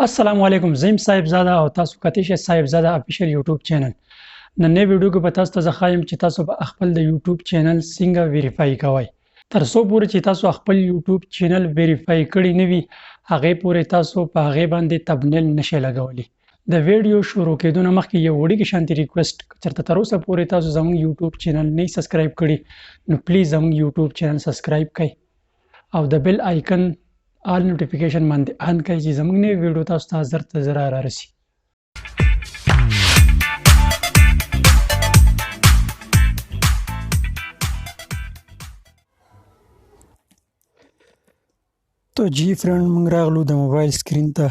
السلام علیکم زم صاحب زاده او تاسو کتیشه صاحب زاده افیشل یوټیوب چینل نن نه ویډیو کې په تاسو ته ځخایم چې تاسو په خپل د یوټیوب چینل څنګه ویریفای کوئ تر څو پورې چې تاسو خپل یوټیوب چینل ویریفای کړی نه وي هغه پورې تاسو په هغه باندې تبنیل نشئ لګولی د ویډیو شروع کېدو نه مخکې یو وړوکی شانتي ریکوست چرته تر اوسه پورې تاسو زموږ یوټیوب چینل نه سبسکرایب کړی نو پلیز زموږ یوټیوب چینل سبسکرایب کړئ او د بیل آیکن آل نوټیفیکیشن باندې آن کړئ چې زموږ نوې ویډیو تاسو ته زر ته زر رارسي تو جی فرند موږ راغلو د موبایل سکرین ته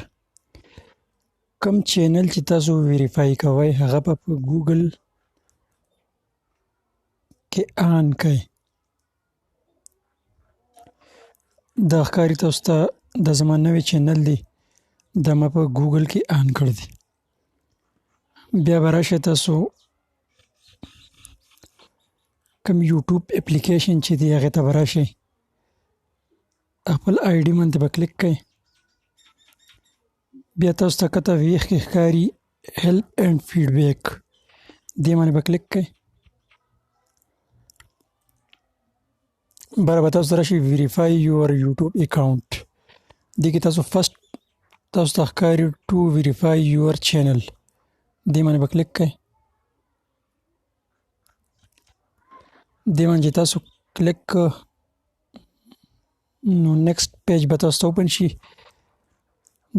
کوم چینل چې تاسو ویریفای کوئ هغه په ګوګل کې آن کړئ دا ښکاري تاسو ته دا زما نوی چینل دی دا ما په ګوګل کې آن کړ دی بیا به راشئ تاسو کوم یوټیوب اپلیکیشن چې دی هغې ته به راشئ خپل آی ډي باندې به کلیک کړئ بیا تاسو ته کته ویښ کې ښکاري هیلپ اینډ فیډبیک دې باندې به کلیک کړئ بره به تاسو ته راشي ویریفای یور یوټیوب اکاؤنٹ دې کې تاسو فرست تاسو ته ښکاري ټو ویریفای یور چینل دې باندې به کلیک کړئ دې باندې تاسو کلیک نو نیکسټ پیج به تاسو ته اوپن شي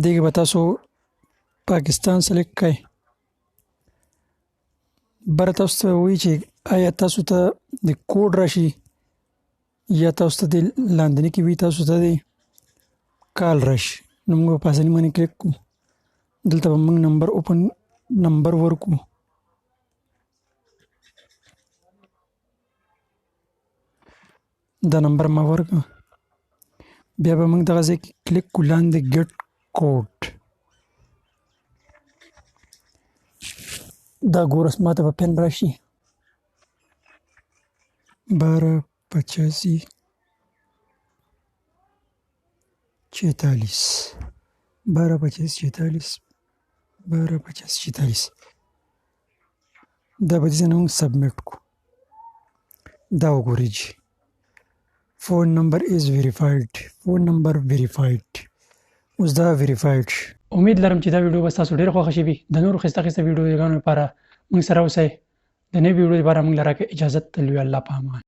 دې کې به تاسو پاکستان سلیکټ کړئ بره تاسو ته وایي چې آیا تاسو ته د کوډ راشي یا تاسو ته د لاندې کې وي تاسو ته د کال راشي نو موږ په اسانۍ باندې کلیک کوو دلته به موږ نمبر ورکړو دا نمبر ما ورکړه بیا به موږ دغه ځای کې کلیک کړو لاندې ګیټ کوډ دا ګورس ماته به پین راشي 1285 46 1285 46 دا به دې نه موږ سبمیټ کو دا وګورئ جی فون نمبر از ویریفاید فون نمبر ویریفاید اوس دا ویریفاید امید لرم چې دا ویډیو به تاسو ډېر خوښ شي وي د نورو ښایسته ویډیوګانو لپاره موږ سره اوسئ د نوې ویډیو لپاره موږ لره اجازه تلوي الله په امان